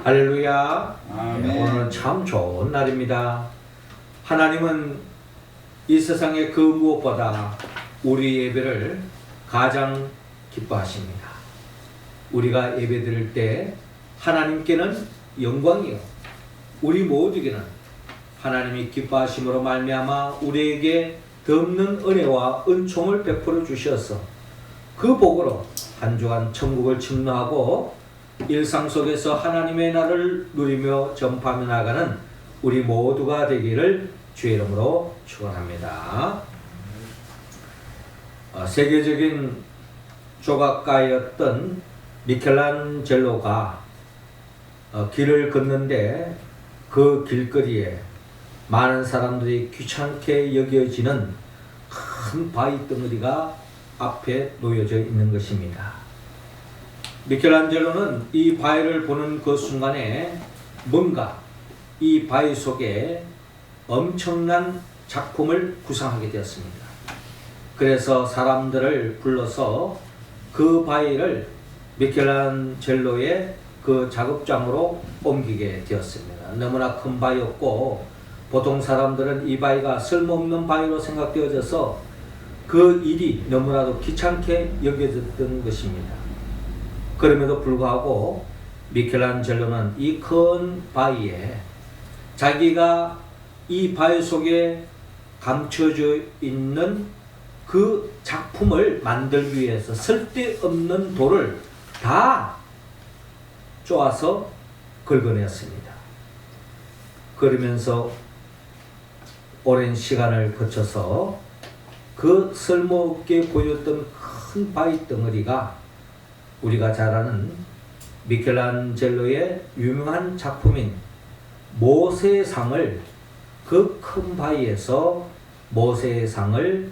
할렐루야. 아멘. 오늘은 참 좋은 날입니다. 하나님은 이 세상의 그 무엇보다 우리 예배를 가장 기뻐하십니다. 우리가 예배 드릴 때 하나님께는 영광이요, 우리 모두에게는 하나님이 기뻐하심으로 말미암아 우리에게 덮는 은혜와 은총을 베풀어 주셔서 그 복으로 한 주간 천국을 침노하고 일상 속에서 하나님의 나라를 누리며 전파하며 나가는 우리 모두가 되기를 주의 이름으로 축원합니다. 세계적인 조각가였던 미켈란젤로가 길을 걷는데 그 길거리에 많은 사람들이 귀찮게 여겨지는 큰 바위 덩어리가 앞에 놓여져 있는 것입니다. 미켈란젤로는 이 바위를 보는 그 순간에 뭔가 이 바위 속에 엄청난 작품을 구상하게 되었습니다. 그래서 사람들을 불러서 그 바위를 미켈란젤로의 그 작업장으로 옮기게 되었습니다. 너무나 큰 바위였고 보통 사람들은 이 바위가 쓸모없는 바위로 생각되어져서 그 일이 너무나도 귀찮게 여겨졌던 것입니다. 그럼에도 불구하고 미켈란젤로는 이 큰 바위에 자기가 이 바위 속에 감춰져 있는 그 작품을 만들기 위해서 쓸데없는 돌을 다 쪼아서 긁어냈습니다. 그러면서 오랜 시간을 거쳐서 그 쓸모없게 보였던 큰 바위 덩어리가 우리가 잘 아는 미켈란젤로의 유명한 작품인 모세의 상을, 그 큰 바위에서 모세의 상을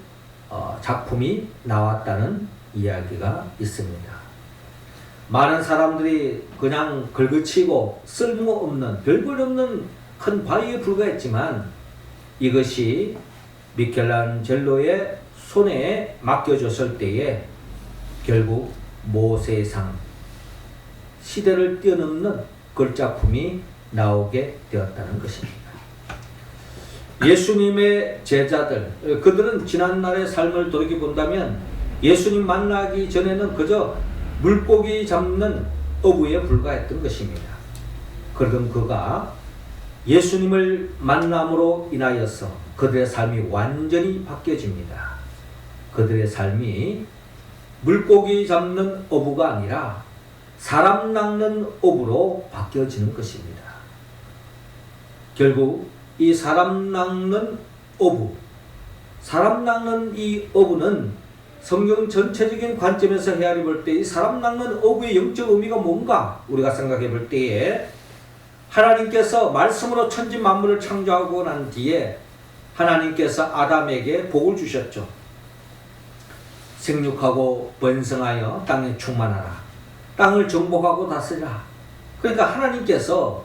작품이 나왔다는 이야기가 있습니다. 많은 사람들이 그냥 긁어치고 쓸모없는 별볼없는 큰 바위에 불과했지만 이것이 미켈란젤로의 손에 맡겨졌을 때에 결국 모세의 상, 시대를 뛰어넘는 걸작품이 나오게 되었다는 것입니다. 예수님의 제자들, 그들은 지난날의 삶을 돌이켜본다면 예수님 만나기 전에는 그저 물고기 잡는 어부에 불과했던 것입니다. 그러던 그가 예수님을 만남으로 인하여서 그들의 삶이 완전히 바뀌어집니다. 그들의 삶이 물고기 잡는 어부가 아니라 사람 낚는 어부로 바뀌어지는 것입니다. 결국 이 사람 낚는 어부, 사람 낚는 이 어부는 성경 전체적인 관점에서 헤아려 볼 때 이 사람 낚는 어부의 영적 의미가 뭔가 우리가 생각해 볼 때에 하나님께서 말씀으로 천지 만물을 창조하고 난 뒤에 하나님께서 아담에게 복을 주셨죠. 생육하고 번성하여 땅에 충만하라. 땅을 정복하고 다스리라. 그러니까 하나님께서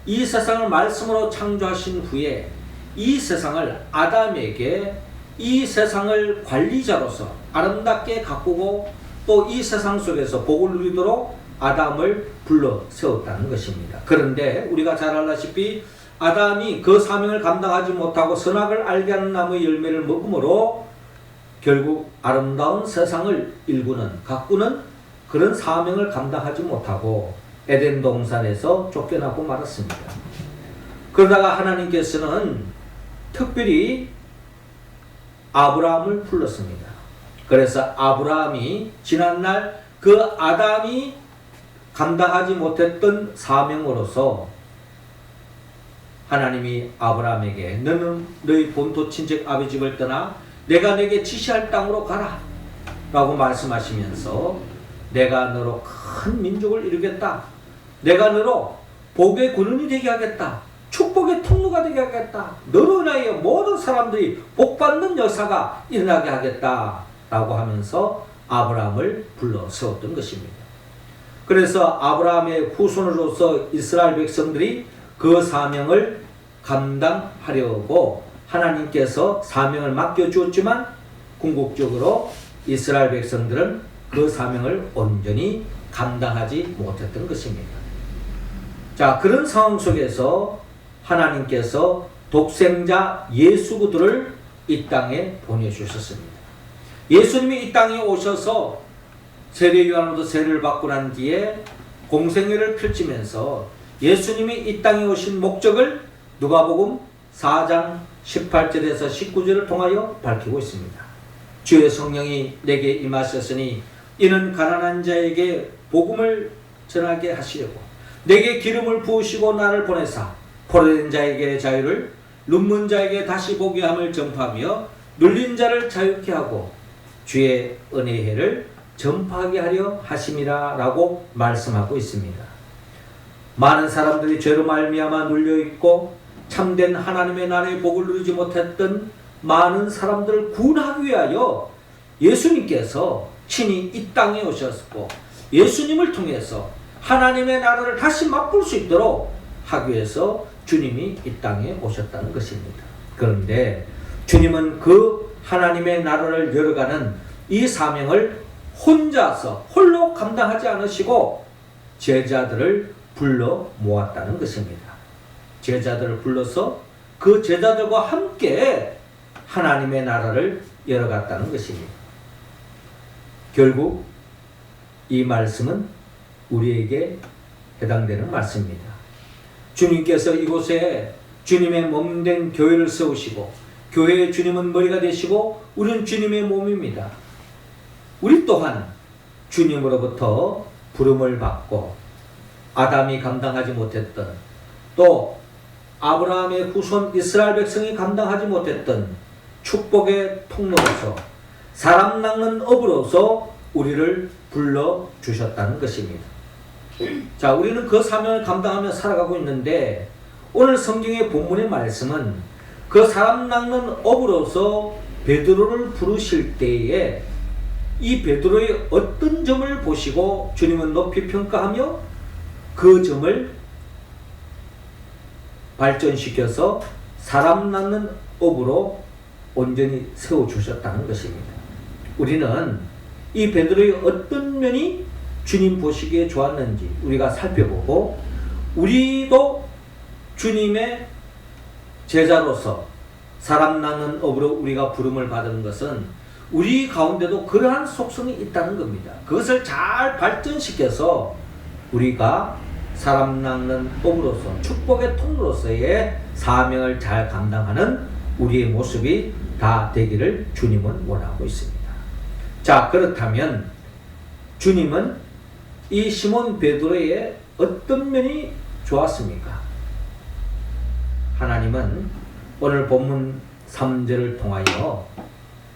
이 세상을 말씀으로 창조하신 후에 이 세상을 아담에게 이 세상을 관리자로서 아름답게 가꾸고 또 이 세상 속에서 복을 누리도록 아담을 불러 세웠다는 것입니다. 그런데 우리가 잘 알다시피 아담이 그 사명을 감당하지 못하고 선악을 알게 하는 나무의 열매를 먹음으로 결국 아름다운 세상을 일구는, 가꾸는 그런 사명을 감당하지 못하고 에덴 동산에서 쫓겨나고 말았습니다. 그러다가 하나님께서는 특별히 아브라함을 불렀습니다. 그래서 아브라함이 지난날 그 아담이 감당하지 못했던 사명으로서 하나님이 아브라함에게 너는 너희 본토 친척 아비 집을 떠나 내가 내게 지시할 땅으로 가라 라고 말씀하시면서 내가 너로 큰 민족을 이루겠다. 내가 너로 복의 근원이 되게 하겠다. 축복의 통로가 되게 하겠다. 너로 인하여 모든 사람들이 복받는 역사가 일어나게 하겠다 라고 하면서 아브라함을 불러 세웠던 것입니다. 그래서 아브라함의 후손으로서 이스라엘 백성들이 그 사명을 감당하려고 하나님께서 사명을 맡겨주었지만 궁극적으로 이스라엘 백성들은 그 사명을 온전히 감당하지 못했던 것입니다. 자, 그런 상황 속에서 하나님께서 독생자 예수 그리스도를 이 땅에 보내주셨습니다. 예수님이 이 땅에 오셔서 세례 요한으로부터 세례를 받고 난 뒤에 공생애를 펼치면서 예수님이 이 땅에 오신 목적을 누가복음 4장 18절에서 19절을 통하여 밝히고 있습니다. 주의 성령이 내게 임하셨으니 이는 가난한 자에게 복음을 전하게 하시려고 내게 기름을 부으시고 나를 보내사 포로된 자에게 자유를 눈먼 자에게 다시 보게 함을 전파하며 눌린 자를 자유케 하고 주의 은혜의 해를 전파하게 하려 하심이라 라고 말씀하고 있습니다. 많은 사람들이 죄로 말미암아 눌려있고 참된 하나님의 나라의 복을 누리지 못했던 많은 사람들을 구원하기 위하여 예수님께서 친히 이 땅에 오셨고 예수님을 통해서 하나님의 나라를 다시 맛볼 수 있도록 하기 위해서 주님이 이 땅에 오셨다는 것입니다. 그런데 주님은 그 하나님의 나라를 열어가는 이 사명을 혼자서 홀로 감당하지 않으시고 제자들을 불러 모았다는 것입니다. 제자들을 불러서 그 제자들과 함께 하나님의 나라를 열어갔다는 것입니다. 결국 이 말씀은 우리에게 해당되는 말씀입니다. 주님께서 이곳에 주님의 몸된 교회를 세우시고 교회의 주님은 머리가 되시고 우리는 주님의 몸입니다. 우리 또한 주님으로부터 부름을 받고 아담이 감당하지 못했던 또 아브라함의 후손 이스라엘 백성이 감당하지 못했던 축복의 통로로서 사람 낚는 업으로서 우리를 불러주셨다는 것입니다. 자, 우리는 그 사명을 감당하며 살아가고 있는데 오늘 성경의 본문의 말씀은 그 사람 낚는 업으로서 베드로를 부르실 때에 이 베드로의 어떤 점을 보시고 주님은 높이 평가하며 그 점을 발전시켜서 사람 낚는 업으로 온전히 세워주셨다는 것입니다. 우리는 이 베드로의 어떤 면이 주님 보시기에 좋았는지 우리가 살펴보고 우리도 주님의 제자로서 사람 낚는 업으로 우리가 부름을 받은 것은 우리 가운데도 그러한 속성이 있다는 겁니다. 그것을 잘 발전시켜서 우리가 사람 낚는 법으로서 축복의 통로로서의 사명을 잘 감당하는 우리의 모습이 다 되기를 주님은 원하고 있습니다. 자, 그렇다면 주님은 이 시몬 베드로의 어떤 면이 좋았습니까? 하나님은 오늘 본문 3절을 통하여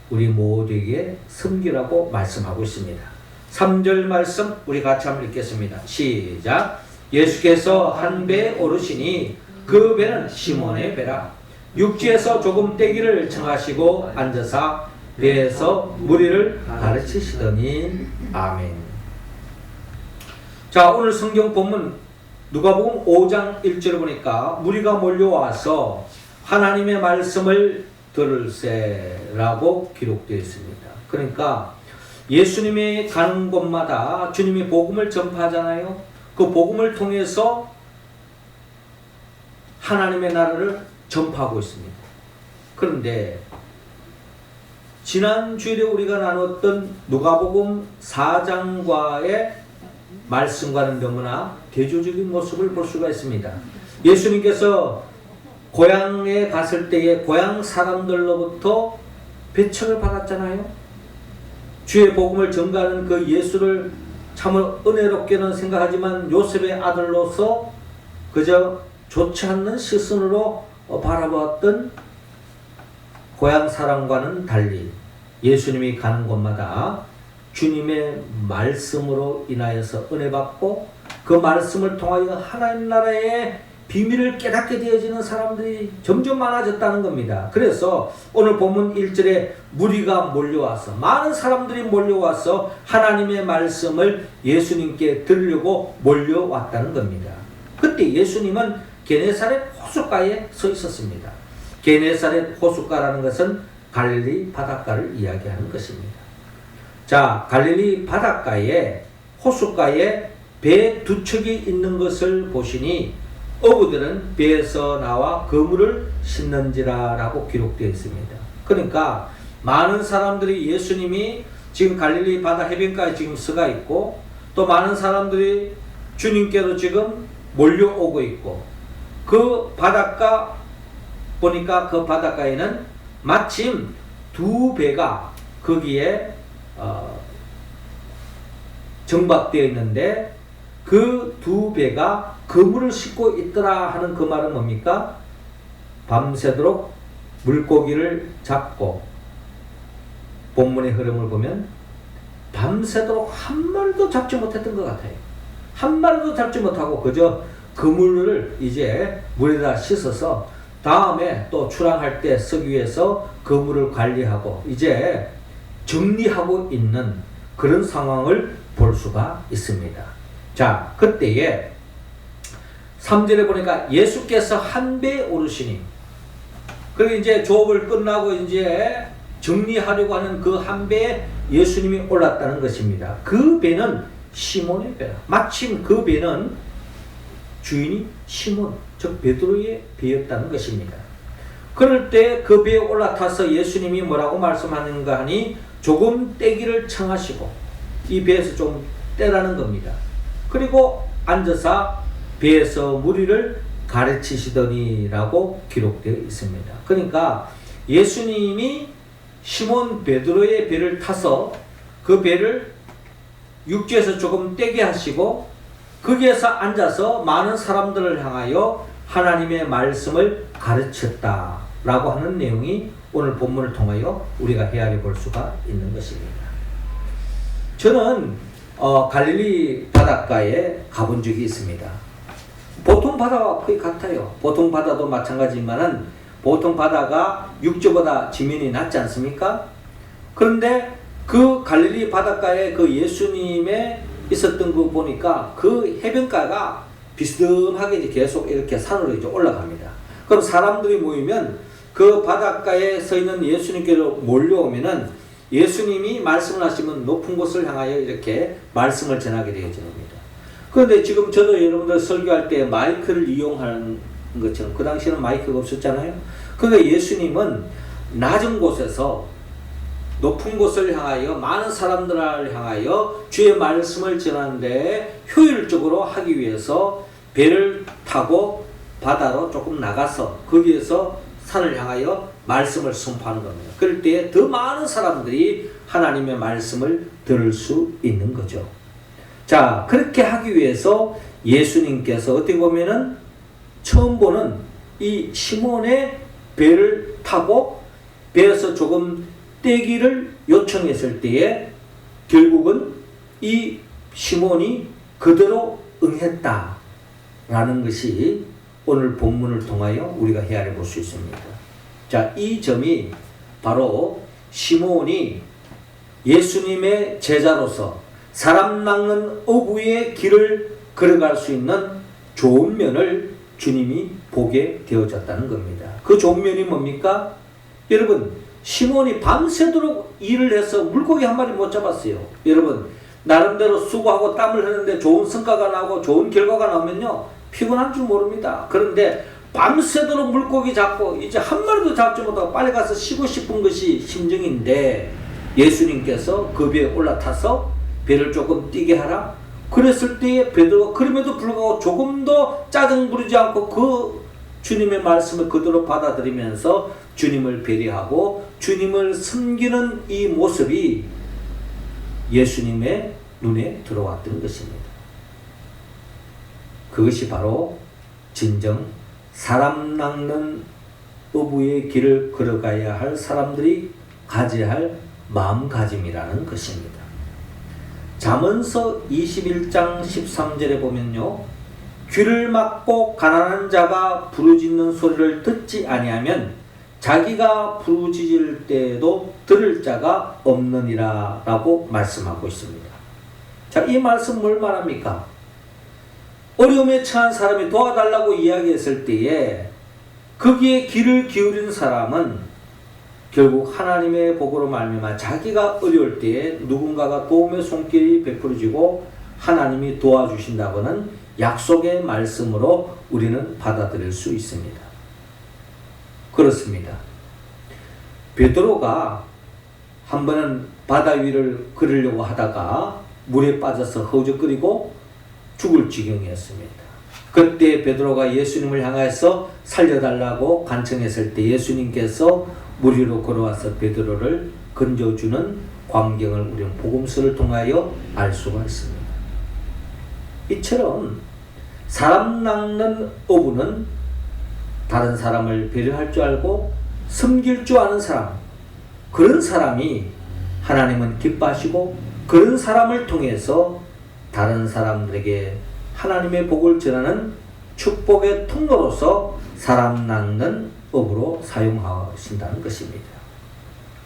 우리 모두에게 섬기라고 말씀하고 있습니다. 3절 말씀 우리 같이 한번 읽겠습니다. 시작. 예수께서 한 배에 오르시니 그 배는 시몬의 배라. 육지에서 조금 떼기를 청하시고 앉아서 배에서 무리를 가르치시더니 아멘. 자, 오늘 성경 본문 누가복음 5장 1절을 보니까 무리가 몰려와서 하나님의 말씀을 들을세라고 기록되어 있습니다. 그러니까 예수님이 가는 곳마다 주님이 복음을 전파하잖아요. 그 복음을 통해서 하나님의 나라를 전파하고 있습니다. 그런데 지난 주일에 우리가 나눴던 누가복음 4장과의 말씀과는 너무나 대조적인 모습을 볼 수가 있습니다. 예수님께서 고향에 갔을 때에 고향 사람들로부터 배척을 받았잖아요. 주의 복음을 전가하는 그 예수를 참으로 은혜롭게는 생각하지만 요셉의 아들로서 그저 좋지 않는 시선으로 바라보았던 고향 사람과는 달리 예수님이 가는 곳마다 주님의 말씀으로 인하여서 은혜 받고 그 말씀을 통하여 하나님 나라의 비밀을 깨닫게 되어지는 사람들이 점점 많아졌다는 겁니다. 그래서 오늘 본문 1절에 무리가 몰려와서 많은 사람들이 몰려와서 하나님의 말씀을 예수님께 들으려고 몰려왔다는 겁니다. 그때 예수님은 게네사렛 호숫가에 서 있었습니다. 게네사렛 호숫가라는 것은 갈릴리 바닷가를 이야기하는 것입니다. 자, 갈릴리 바닷가에 호숫가에 배 두 척이 있는 것을 보시니 어부들은 배에서 나와 그물을 싣는지라 라고 기록되어 있습니다. 그러니까 많은 사람들이 예수님이 지금 갈릴리 바다 해변가에 지금 서가 있고 또 많은 사람들이 주님께로 지금 몰려오고 있고 그 바닷가 보니까 그 바닷가에는 마침 두 배가 거기에 정박되어 있는데 그 두 배가 그물을 싣고 있더라 하는 그 말은 뭡니까? 밤새도록 물고기를 잡고 본문의 흐름을 보면 밤새도록 한 마리도 잡지 못했던 것 같아요. 한 마리도 잡지 못하고 그저 그물을 이제 물에다 씻어서 다음에 또 출항할 때 서기 위해서 그물을 관리하고 이제 정리하고 있는 그런 상황을 볼 수가 있습니다. 자, 그때에 3절에 보니까 예수께서 한 배에 오르시니 그리고 이제 조업을 끝나고 이제 정리하려고 하는 그 한 배에 예수님이 올랐다는 것입니다. 그 배는 시몬의 배라. 마침 그 배는 주인이 시몬, 즉 베드로의 배였다는 것입니다. 그럴 때 그 배에 올라타서 예수님이 뭐라고 말씀하는가 하니 조금 떼기를 청하시고 이 배에서 좀 떼라는 겁니다. 그리고 앉아서 배에서 무리를 가르치시더니라고 기록되어 있습니다. 그러니까 예수님이 시몬 베드로의 배를 타서 그 배를 육지에서 조금 떼게 하시고 거기에서 앉아서 많은 사람들을 향하여 하나님의 말씀을 가르쳤다라고 하는 내용이 오늘 본문을 통하여 우리가 헤아려 볼 수가 있는 것입니다. 저는 갈릴리 바닷가에 가본 적이 있습니다. 보통 바다와 거의 같아요. 보통 바다도 마찬가지지만은 보통 바다가 육지보다 지면이 낮지 않습니까? 그런데 그 갈릴리 바닷가에 그 예수님의 있었던 거 보니까 그 해변가가 비스듬하게 이제 계속 이렇게 산으로 이제 올라갑니다. 그럼 사람들이 모이면 그 바닷가에 서 있는 예수님께로 몰려오면은 예수님이 말씀을 하시면 높은 곳을 향하여 이렇게 말씀을 전하게 되어집니다. 그런데 지금 저도 여러분들 설교할 때 마이크를 이용하는 것처럼 그 당시에는 마이크가 없었잖아요. 그러니까 예수님은 낮은 곳에서 높은 곳을 향하여 많은 사람들을 향하여 주의 말씀을 전하는데 효율적으로 하기 위해서 배를 타고 바다로 조금 나가서 거기에서 산을 향하여 말씀을 선포하는 겁니다. 그럴 때 더 많은 사람들이 하나님의 말씀을 들을 수 있는 거죠. 자, 그렇게 하기 위해서 예수님께서 어떻게 보면은 처음 보는 이 시몬의 배를 타고 배에서 조금 떼기를 요청했을 때에 결국은 이 시몬이 그대로 응했다라는 것이 오늘 본문을 통하여 우리가 헤아려 볼 수 있습니다. 자, 이 점이 바로 시몬이 예수님의 제자로서 사람 낚는 어부의 길을 걸어갈 수 있는 좋은 면을 주님이 보게 되어졌다는 겁니다. 그 좋은 면이 뭡니까? 여러분, 시몬이 밤새도록 일을 해서 물고기 한 마리 못 잡았어요. 여러분, 나름대로 수고하고 땀을 흘리는데 좋은 성과가 나오고 좋은 결과가 나오면요, 피곤한 줄 모릅니다. 그런데 밤새도록 물고기 잡고 이제 한 마리도 잡지 못하고 빨리 가서 쉬고 싶은 것이 심정인데 예수님께서 그 배에 올라타서 배를 조금 뛰게 하라. 그랬을 때에 베드로가 그럼에도 불구하고 조금도 짜증 부리지 않고 그 주님의 말씀을 그대로 받아들이면서 주님을 배려하고 주님을 섬기는 이 모습이 예수님의 눈에 들어왔던 것입니다. 그것이 바로 진정 사람 낚는 어부의 길을 걸어가야 할 사람들이 가져야 할 마음가짐이라는 것입니다. 잠언서 21장 13절에 보면요, 귀를 막고 가난한 자가 부르짖는 소리를 듣지 아니하면 자기가 부르짖을 때에도 들을 자가 없느니라 라고 말씀하고 있습니다. 자, 이 말씀 뭘 말합니까? 어려움에 처한 사람이 도와달라고 이야기했을 때에 거기에 귀를 기울인 사람은 결국 하나님의 복으로 말미암아 자기가 어려울 때에 누군가가 도움의 손길이 베풀어지고 하나님이 도와주신다고는 약속의 말씀으로 우리는 받아들일 수 있습니다. 그렇습니다. 베드로가 한 번은 바다 위를 걸으려고 하다가 물에 빠져서 허우적거리고 죽을 지경이었습니다. 그때 베드로가 예수님을 향해서 살려달라고 간청했을 때 예수님께서 물 위로 걸어와서 베드로를 건져주는 광경을 우리는 복음서를 통하여 알 수가 있습니다. 이처럼 사람 낚는 어부는 다른 사람을 배려할 줄 알고 섬길 줄 아는 사람, 그런 사람이 하나님은 기뻐하시고 그런 사람을 통해서 다른 사람들에게 하나님의 복을 전하는 축복의 통로로서 사람 낚는 업으로 사용하신다는 것입니다.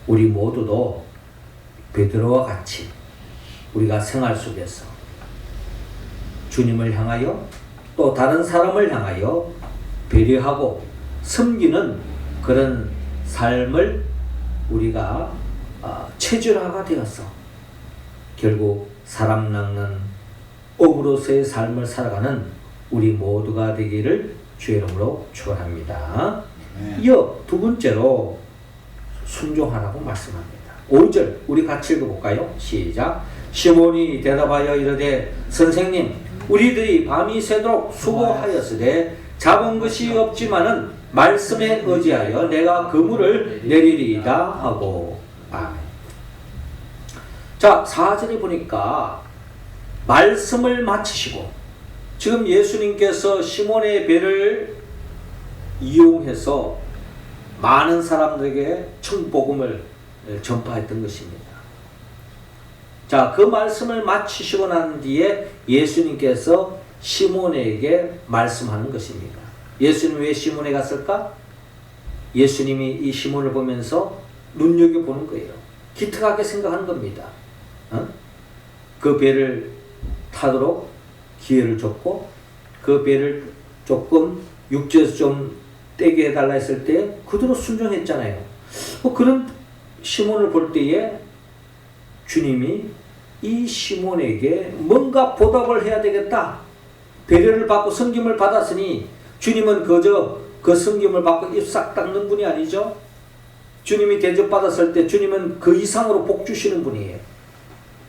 우리 모두도 베드로와 같이 우리가 생활 속에서 주님을 향하여 또 다른 사람을 향하여 배려하고 섬기는 그런 삶을 우리가 체질화가 되어서 결국 사람 낚는 업으로서의 삶을 살아가는 우리 모두가 되기를 주의 이름으로 축원합니다. 이어 두 번째로 순종하라고 말씀합니다. 5절 우리 같이 읽어볼까요? 시작. 시몬이 대답하여 이르되 선생님 우리들이 밤이 새도록 수고하였으되 잡은 것이 없지만은 말씀에 의지하여 내가 그물을 내리리이다 하고. 아멘. 자, 4절에 보니까 말씀을 마치시고 지금 예수님께서 시몬의 배를 이용해서 많은 사람들에게 청복음을 전파했던 것입니다. 자, 그 말씀을 마치시고 난 뒤에 예수님께서 시몬에게 말씀하는 것입니다. 예수님 왜 시몬에 갔을까? 예수님이 이 시몬을 보면서 눈여겨보는 거예요. 기특하게 생각하는 겁니다. 그 배를 타도록 기회를 줬고 그 배를 조금 육지에서 좀 떼게 해달라 했을 때 그대로 순종했잖아요. 그런 시몬을 볼 때에 주님이 이 시몬에게 뭔가 보답을 해야 되겠다. 배려를 받고 섬김을 받았으니 주님은 그저 그 섬김을 받고 입 싹 닦는 분이 아니죠. 주님이 대접받았을 때 주님은 그 이상으로 복 주시는 분이에요.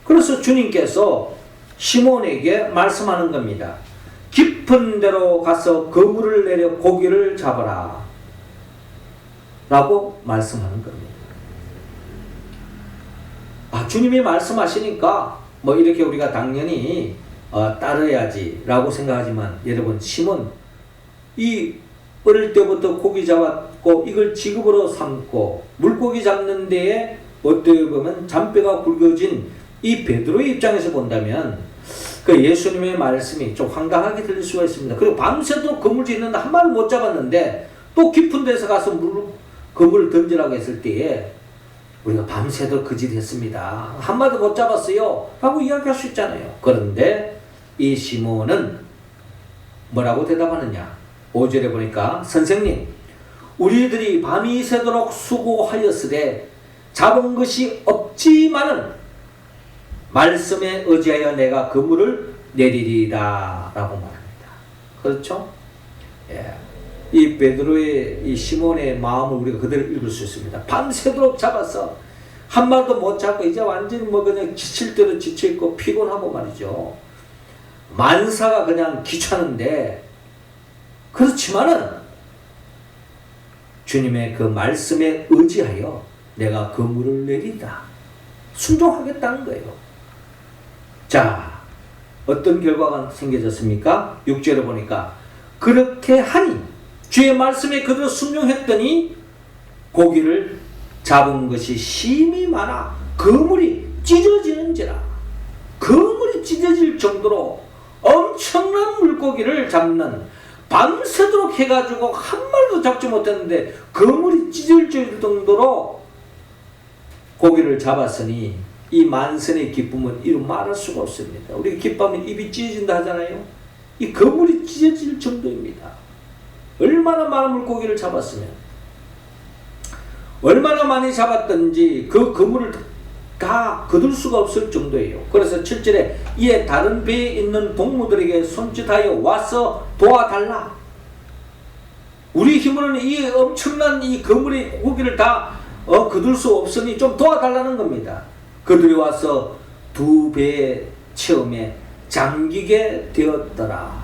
그래서 주님께서 시몬에게 말씀하는 겁니다. 깊은 데로 가서 그물을 내려 고기를 잡아라 라고 말씀하는 겁니다. 주님이 말씀하시니까 뭐 이렇게 우리가 당연히 따라야지 라고 생각하지만 여러분 시몬 이 어릴 때부터 고기 잡았고 이걸 직업으로 삼고 물고기 잡는 데에 어떻게 보면 잔뼈가 굵어진 이 베드로의 입장에서 본다면 그 예수님의 말씀이 좀 황당하게 들릴 수가 있습니다. 그리고 밤새도록 그물 짓는데 한 마리 못 잡았는데 또 깊은 데서 가서 그물을 던지라고 했을 때에 우리가 밤새도록 그 짓 했습니다. 한 마리도 못 잡았어요 라고 이야기할 수 있잖아요. 그런데 이 시몬은 뭐라고 대답하느냐? 5절에 보니까 선생님 우리들이 밤이 새도록 수고하였으되 잡은 것이 없지만은 말씀에 의지하여 내가 그물을 내리리다 라고 말합니다. 그렇죠? 예. 이 베드로의 이 시몬의 마음을 우리가 그대로 읽을 수 있습니다. 밤새도록 잡아서 한 마리도 못 잡고 이제 완전히 뭐 그냥 지칠 대로 지쳐있고 피곤하고 말이죠. 만사가 그냥 귀찮은데 그렇지만은 주님의 그 말씀에 의지하여 내가 그물을 내린다. 순종하겠다는 거예요. 자, 어떤 결과가 생겨졌습니까? 6절에 보니까 그렇게 하니 주의 말씀에 그대로 순종했더니 고기를 잡은 것이 심히 많아 그물이 찢어지는지라. 그물이 찢어질 정도로 엄청난 물고기를 잡는 밤새도록 해가지고 한 마리도 잡지 못했는데 그물이 찢어질 정도로 고기를 잡았으니 이 만선의 기쁨은 이루 말할 수가 없습니다. 우리 기뻐하면 입이 찢어진다 하잖아요. 이 그물이 찢어질 정도입니다. 얼마나 많은 물고기를 잡았으면 얼마나 많이 잡았든지 그 그물을 다 거둘 수가 없을 정도예요. 그래서 7절에 이에 다른 배에 있는 동무들에게 손짓하여 와서 도와달라. 우리 힘으로는 이 엄청난 이 그물의 고기를 다 거둘 수 없으니 좀 도와달라는 겁니다. 그들이 와서 두 배의 체험에 잠기게 되었더라.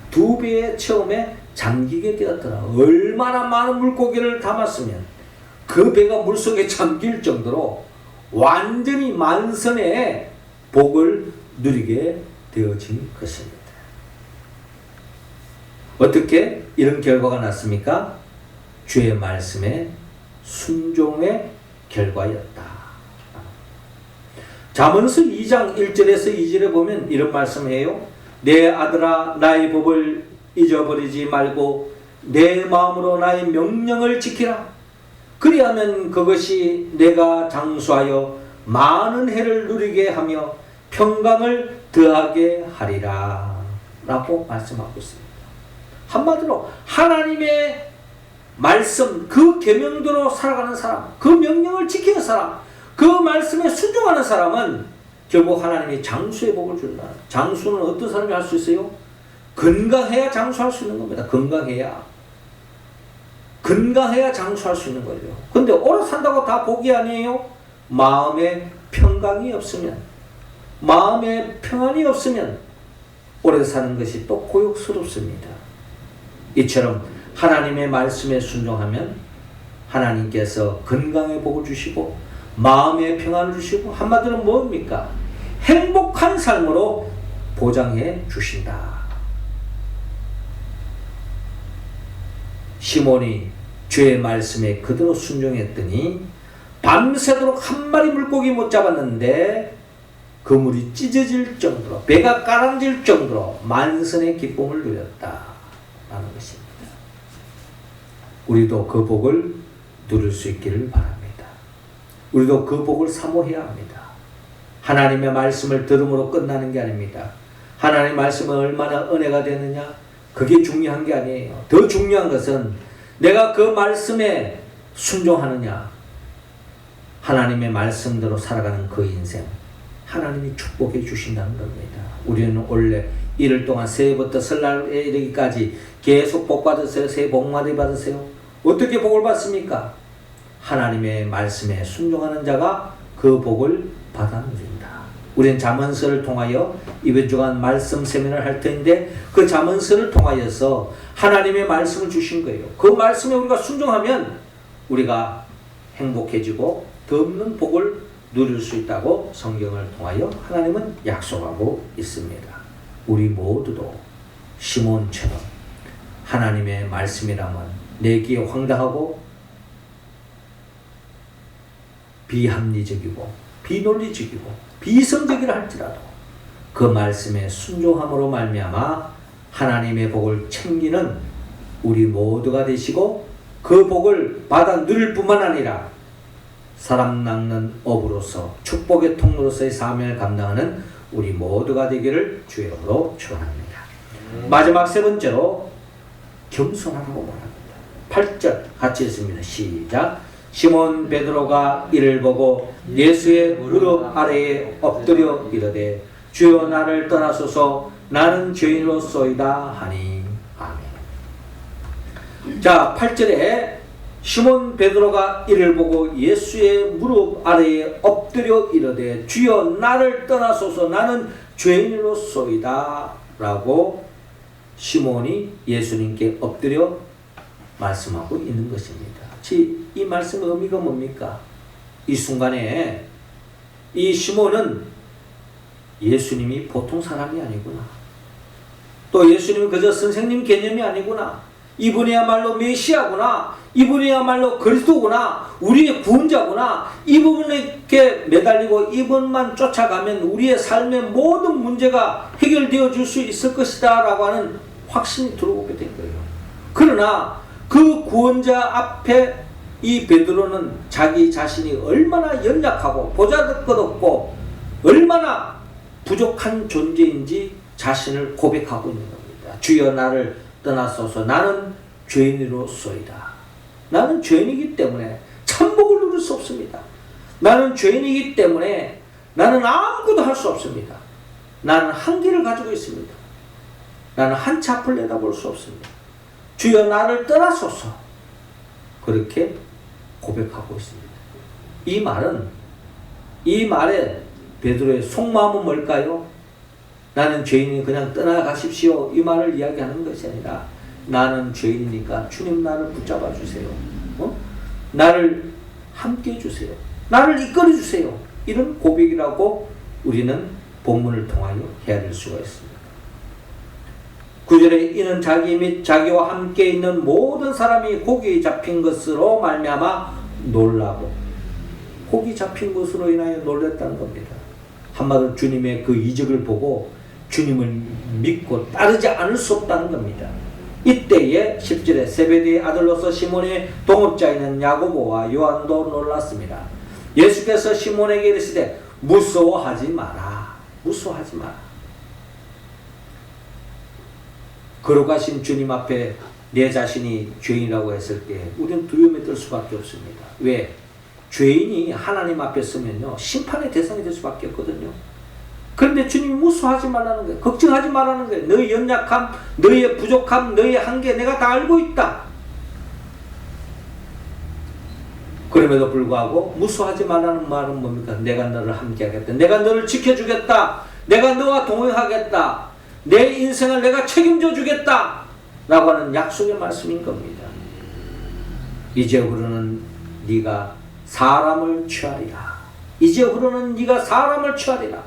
두 배의 체험에 잠기게 되었더라. 얼마나 많은 물고기를 담았으면 그 배가 물속에 잠길 정도로 완전히 만선의 복을 누리게 되어진 것입니다. 어떻게 이런 결과가 났습니까? 주의 말씀에 순종의 결과였다. 잠언서 2장 1절에서 2절에 보면 이런 말씀해요. 내 아들아 나의 법을 잊어버리지 말고 내 마음으로 나의 명령을 지키라. 그리하면 그것이 내가 장수하여 많은 해를 누리게 하며 평강을 더하게 하리라. 라고 말씀하고 있습니다. 한마디로 하나님의 말씀, 그 계명대로 살아가는 사람, 그 명령을 지키는 사람, 그 말씀에 순종하는 사람은 결국 하나님이 장수의 복을 준다. 장수는 어떤 사람이 할 수 있어요? 건강해야 장수할 수 있는 겁니다. 건강해야 장수할 수 있는 거죠. 근데 오래 산다고 다 복이 아니에요. 마음에 평강이 없으면, 마음에 평안이 없으면 오래 사는 것이 또 고역스럽습니다. 이처럼 하나님의 말씀에 순종하면 하나님께서 건강의 복을 주시고 마음의 평안을 주시고 한마디로 뭡니까? 행복한 삶으로 보장해 주신다. 시몬이 주의 말씀에 그대로 순종했더니 밤새도록 한 마리 물고기 못 잡았는데 그물이 찢어질 정도로, 배가 가라앉을 정도로 만선의 기쁨을 누렸다라는 것입니다. 우리도 그 복을 누릴 수 있기를 바랍니다. 우리도 그 복을 사모해야 합니다. 하나님의 말씀을 들음으로 끝나는 게 아닙니다. 하나님의 말씀은 얼마나 은혜가 되느냐, 그게 중요한 게 아니에요. 더 중요한 것은 내가 그 말씀에 순종하느냐, 하나님의 말씀대로 살아가는 그 인생, 하나님이 축복해 주신다는 겁니다. 우리는 원래 이틀 동안 새해부터 설날에 이르기까지 계속 복 받으세요. 새해 복 많이 받으세요. 어떻게 복을 받습니까? 하나님의 말씀에 순종하는 자가 그 복을 받아 누린다. 우리는 잠언서를 통하여 이번 주간 말씀 세미나를 할 텐데 그 잠언서를 통하여서 하나님의 말씀을 주신 거예요. 그 말씀에 우리가 순종하면 우리가 행복해지고 더 없는 복을 누릴 수 있다고 성경을 통하여 하나님은 약속하고 있습니다. 우리 모두도 시몬처럼 하나님의 말씀이라면 내기에 황당하고 비합리적이고 비논리적이고 비성적이라 할지라도 그 말씀에 순종함으로 말미암아 하나님의 복을 챙기는 우리 모두가 되시고 그 복을 받아 누릴 뿐만 아니라 사람 낚는 업으로서 축복의 통로로서의 사명을 감당하는 우리 모두가 되기를 주의 이름으로 축원합니다. 마지막 세 번째로 겸손하라고 말합니다. 8절 같이 읽습니다. 시작. 시몬 베드로가 이를 보고 예수의 무릎 아래에 엎드려 이르되 주여 나를 떠나소서 나는 죄인으로소이다 하니. 아멘. 자, 8절에 시몬 베드로가 이를 보고 예수의 무릎 아래에 엎드려 이르되 주여 나를 떠나소서 나는 죄인으로소이다 라고 시몬이 예수님께 엎드려 말씀하고 있는 것입니다. 이 말씀의 의미가 뭡니까? 이 순간에 이 시몬은 예수님이 보통 사람이 아니구나. 또 예수님은 그저 선생님 개념이 아니구나. 이분이야말로 메시아구나. 이분이야말로 그리스도구나. 우리의 구원자구나. 이 부분에 이렇게 매달리고 이분만 쫓아가면 우리의 삶의 모든 문제가 해결되어 줄 수 있을 것이다 라고 하는 확신이 들어오게 된 거예요. 그러나 그 구원자 앞에 이 베드로는 자기 자신이 얼마나 연약하고 보잘것없고 얼마나 부족한 존재인지 자신을 고백하고 있는 겁니다. 주여 나를 떠나소서 나는 죄인으로소이다. 나는 죄인이기 때문에 참복을 누릴 수 없습니다. 나는 죄인이기 때문에 나는 아무것도 할 수 없습니다. 나는 한계를 가지고 있습니다. 나는 한 치 앞을 내다볼 수 없습니다. 주여 나를 떠나소서. 그렇게 고백하고 있습니다. 이 말에 베드로의 속마음은 뭘까요? 나는 죄인이 그냥 떠나가십시오. 이 말을 이야기하는 것이 아니라 나는 죄인이니까 주님 나를 붙잡아 주세요. 나를 함께 해주세요. 나를 이끌어 주세요. 이런 고백이라고 우리는 본문을 통하여 헤아릴 수가 있습니다. 9절에 이는 자기 및 자기와 함께 있는 모든 사람이 고기에 잡힌 것으로 말미암아 놀라고, 고기 잡힌 것으로 인하여 놀랐다는 겁니다. 한마디로 주님의 그 이적을 보고 주님을 믿고 따르지 않을 수 없다는 겁니다. 이때에 10절에 세베대의 아들로서 시몬의 동업자이는 야고보와 요한도 놀랐습니다. 예수께서 시몬에게 이르시되 무서워하지 마라. 무서워하지 마라. 걸어가신 주님 앞에 내 자신이 죄인이라고 했을 때 우리는 두려움에 들 수밖에 없습니다. 왜? 죄인이 하나님 앞에 서면요 심판의 대상이 될 수밖에 없거든요. 그런데 주님이 무서워하지 말라는 거예요. 걱정하지 말라는 거예요. 너의 연약함, 너의 부족함, 너의 한계 내가 다 알고 있다. 그럼에도 불구하고 무서워하지 말라는 말은 뭡니까? 내가 너를 함께하겠다. 내가 너를 지켜주겠다. 내가 너와 동행하겠다. 내 인생을 내가 책임져 주겠다. 라고 하는 약속의 말씀인 겁니다. 이제부로는 네가 사람을 취하리라. 이제부로는 네가 사람을 취하리라.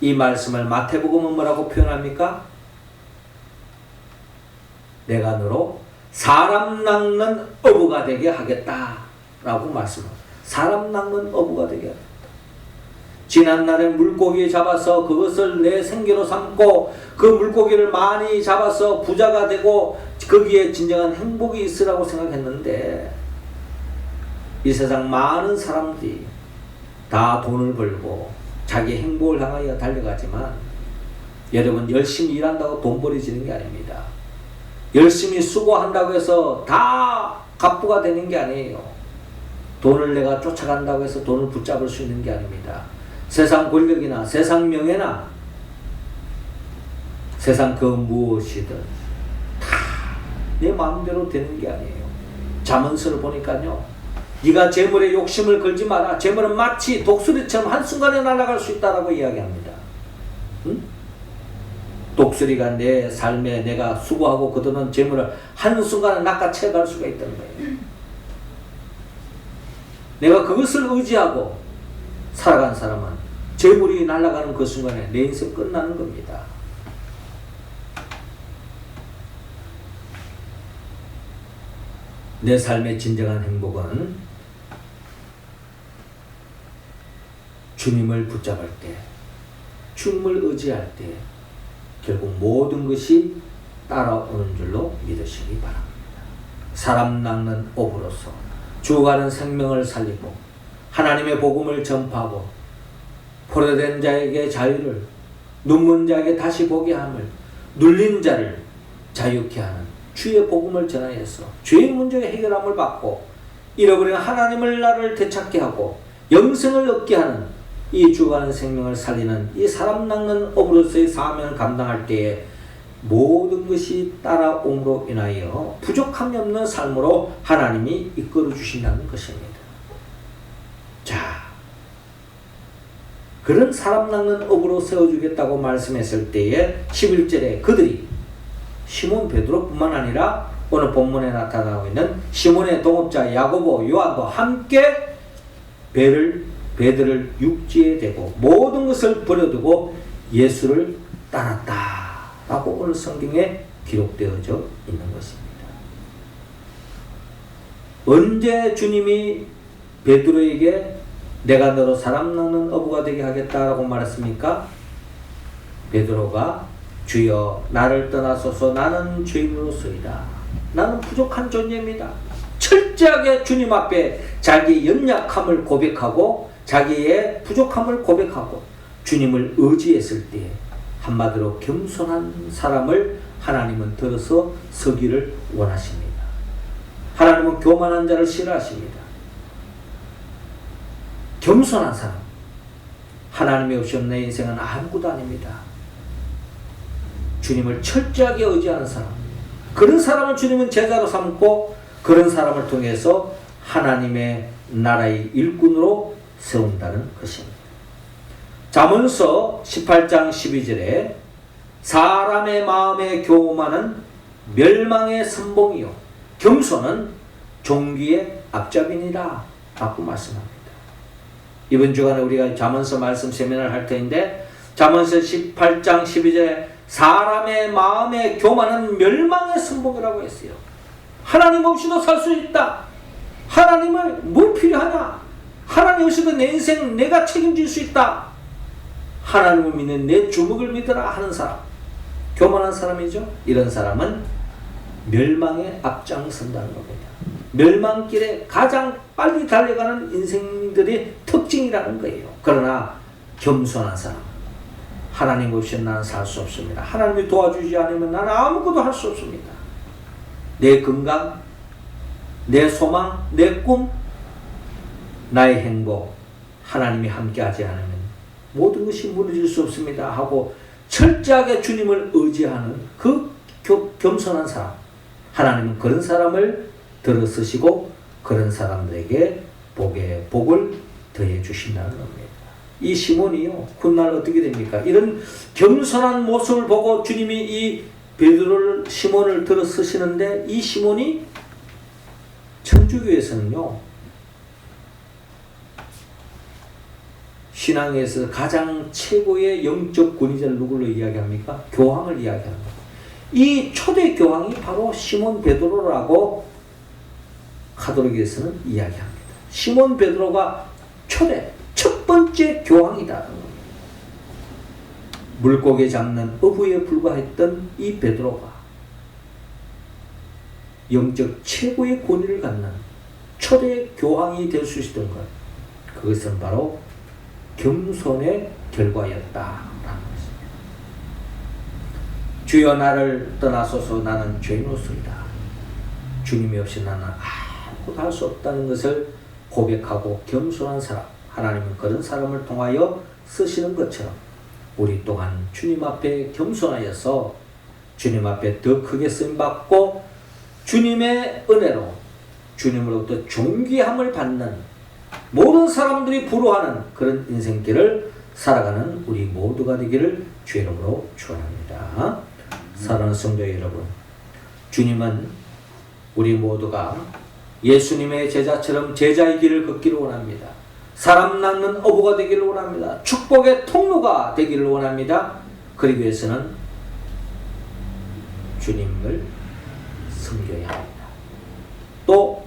이 말씀을 마태복음은 뭐라고 표현합니까? 내가 너로 사람 낚는 어부가 되게 하겠다 라고 말씀합니다. 사람 낚는 어부가 되게 하겠다. 지난날에 물고기 잡아서 그것을 내 생계로 삼고 그 물고기를 많이 잡아서 부자가 되고 거기에 진정한 행복이 있으라고 생각했는데 이 세상 많은 사람들이 다 돈을 벌고 자기 행복을 향하여 달려가지만 여러분 열심히 일한다고 돈 벌어지는 게 아닙니다. 열심히 수고한다고 해서 다 갑부가 되는 게 아니에요. 돈을 내가 쫓아간다고 해서 돈을 붙잡을 수 있는 게 아닙니다. 세상 권력이나 세상 명예나 세상 그 무엇이든 다 내 마음대로 되는 게 아니에요. 잠언서를 보니까요. 네가 재물에 욕심을 걸지 마라. 재물은 마치 독수리처럼 한순간에 날아갈 수 있다라고 이야기합니다. 응? 독수리가 내 삶에 내가 수고하고 거두는 재물을 한순간에 낚아채 갈 수가 있다는 거예요. 내가 그것을 의지하고 살아간 사람은 재물이 날아가는 그 순간에 내 인생 끝나는 겁니다. 내 삶의 진정한 행복은 주님을 붙잡을 때, 주님을 의지할 때 결국 모든 것이 따라오는 줄로 믿으시기 바랍니다. 사람 낚는 업으로서 죽어가는 생명을 살리고 하나님의 복음을 전파하고 포로된 자에게 자유를, 눈먼 자에게 다시 보게 함을, 눌린 자를 자유케 하는 주의 복음을 전하여서 죄의 문제의 해결함을 받고 잃어버린 하나님을 나를 되찾게 하고 영생을 얻게 하는 이 죽어가는 생명을 살리는 이 사람 낚는 업으로서의 사명을 감당할 때에 모든 것이 따라옴으로 인하여 부족함이 없는 삶으로 하나님이 이끌어 주신다는 것입니다. 자, 그런 사람 낚는 업으로 세워주겠다고 말씀했을 때에 11절에 그들이 시몬 베드로뿐만 아니라 오늘 본문에 나타나고 있는 시몬의 동업자 야고보, 요한도 함께 배들을 육지에 대고 모든 것을 버려두고 예수를 따랐다 라고 오늘 성경에 기록되어져 있는 것입니다. 언제 주님이 베드로에게 내가 너로 사람 낚는 어부가 되게 하겠다라고 말했습니까? 베드로가 주여 나를 떠나소서 나는 죄인으로서이다. 나는 부족한 존재입니다. 철저하게 주님 앞에 자기의 연약함을 고백하고 자기의 부족함을 고백하고 주님을 의지했을 때 한마디로 겸손한 사람을 하나님은 들어서 서기를 원하십니다. 하나님은 교만한 자를 싫어하십니다. 겸손한 사람. 하나님이 없이는 내 인생은 아무것도 아닙니다. 주님을 철저하게 의지하는 사람. 그런 사람을 주님은 제자로 삼고 그런 사람을 통해서 하나님의 나라의 일꾼으로 세운다는 것입니다. 잠언서 18장 12절에 사람의 마음에 교만은 멸망의 선봉이요 겸손은 종기의 앞잡이니라 라고 말씀합니다. 이번 주간에 우리가 잠언서 말씀 세미나를 할 터인데 잠언서 18장 12절에 사람의 마음에 교만은 멸망의 선봉이라고 했어요. 하나님 없이도 살 수 있다. 하나님을 뭐 필요하냐? 하나님 없이도 내 인생 내가 책임질 수 있다. 하나님을 믿는 내 주먹을 믿어라 하는 사람. 교만한 사람이죠. 이런 사람은 멸망에 앞장선다는 겁니다. 멸망길에 가장 빨리 달려가는 인생들의 특징이라는 거예요. 그러나 겸손한 사람. 하나님 없이 나는 살 수 없습니다. 하나님이 도와주지 않으면 나는 아무것도 할 수 없습니다. 내 건강, 내 소망, 내 꿈, 나의 행복, 하나님이 함께하지 않으면 모든 것이 무너질 수 없습니다 하고 철저하게 주님을 의지하는 그 겸손한 사람. 하나님은 그런 사람을 들어쓰시고 그런 사람들에게 복을 더해 주신다는 겁니다. 이 시몬이요, 훗날 어떻게 됩니까? 이런 겸손한 모습을 보고 주님이 이 베드로를, 시몬을 들어쓰시는데 이 시몬이 천주교에서는요, 신앙에서 가장 최고의 영적 권위자를 누구로 이야기합니까? 교황을 이야기합니다. 이 초대 교황이 바로 시몬 베드로라고 카톨릭에서는 이야기합니다. 시몬 베드로가 초대 첫 번째 교황이다. 물고기 잡는 어부에 불과했던 이 베드로가 영적 최고의 권위를 갖는 초대 교황이 될 수 있었던 것, 그것은 바로 겸손의 결과였다라는 것입니다. 주여 나를 떠나소서 나는 죄인으로서이다. 주님이 없이 나는 아무것도 할 수 없다는 것을 고백하고 겸손한 사람, 하나님은 그런 사람을 통하여 쓰시는 것처럼 우리 또한 주님 앞에 겸손하여서 주님 앞에 더 크게 쓰임받고 주님의 은혜로 주님으로부터 존귀함을 받는 모든 사람들이 부러워하는 그런 인생길을 살아가는 우리 모두가 되기를 주의 이름으로 축원합니다. 사랑하는 성도 여러분, 주님은 우리 모두가 예수님의 제자처럼 제자의 길을 걷기를 원합니다. 사람 낳는 어부가 되기를 원합니다. 축복의 통로가 되기를 원합니다. 그러기 위해서는 주님을 섬겨야 합니다. 또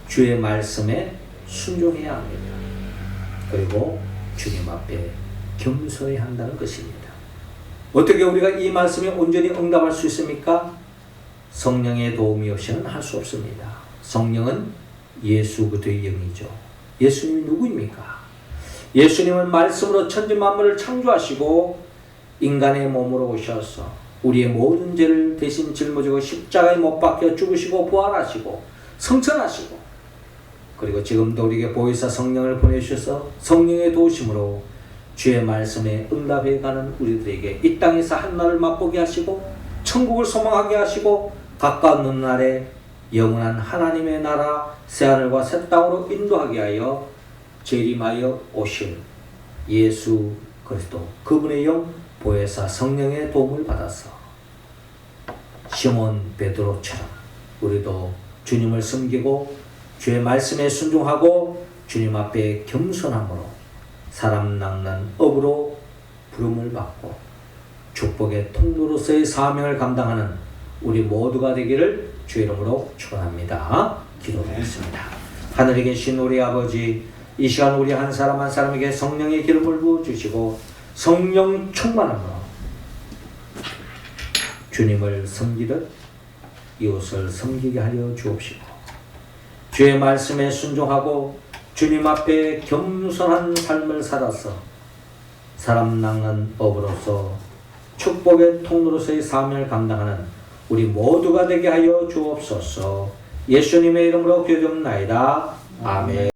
주의 말씀에 순종해야 합니다. 그리고 주님 앞에 겸손해야 한다는 것입니다. 어떻게 우리가 이 말씀에 온전히 응답할 수 있습니까? 성령의 도움이 없이는 할 수 없습니다. 성령은 예수 그리스도의 영이죠. 예수님이 누구입니까? 예수님은 말씀으로 천지만물을 창조하시고 인간의 몸으로 오셔서 우리의 모든 죄를 대신 짊어지고 십자가에 못 박혀 죽으시고 부활하시고 성천하시고 그리고 지금도 우리에게 보혜사 성령을 보내주셔서 성령의 도우심으로 주의 말씀에 응답해가는 우리들에게 이 땅에서 한날을 맛보게 하시고 천국을 소망하게 하시고 가까운 날에 영원한 하나님의 나라 새하늘과 새 땅으로 인도하게 하여 재림하여 오실 예수 그리스도 그분의 영 보혜사 성령의 도움을 받아서 시몬 베드로처럼 우리도 주님을 섬기고 주의 말씀에 순종하고 주님 앞에 겸손함으로 사람 낚는 업으로 부름을 받고 축복의 통로로서의 사명을 감당하는 우리 모두가 되기를 주의 이름으로 축원합니다. 기도하겠습니다. 하늘에 계신 우리 아버지, 이 시간 우리 한 사람 한 사람에게 성령의 기름을 부어주시고 성령 충만함으로 주님을 섬기듯 이웃을 섬기게 하려 주옵시고 주의 말씀에 순종하고 주님 앞에 겸손한 삶을 살아서 사람 낚는 업으로서 축복의 통로로서의 사명을 감당하는 우리 모두가 되게 하여 주옵소서. 예수님의 이름으로 기도드립나이다. 아멘.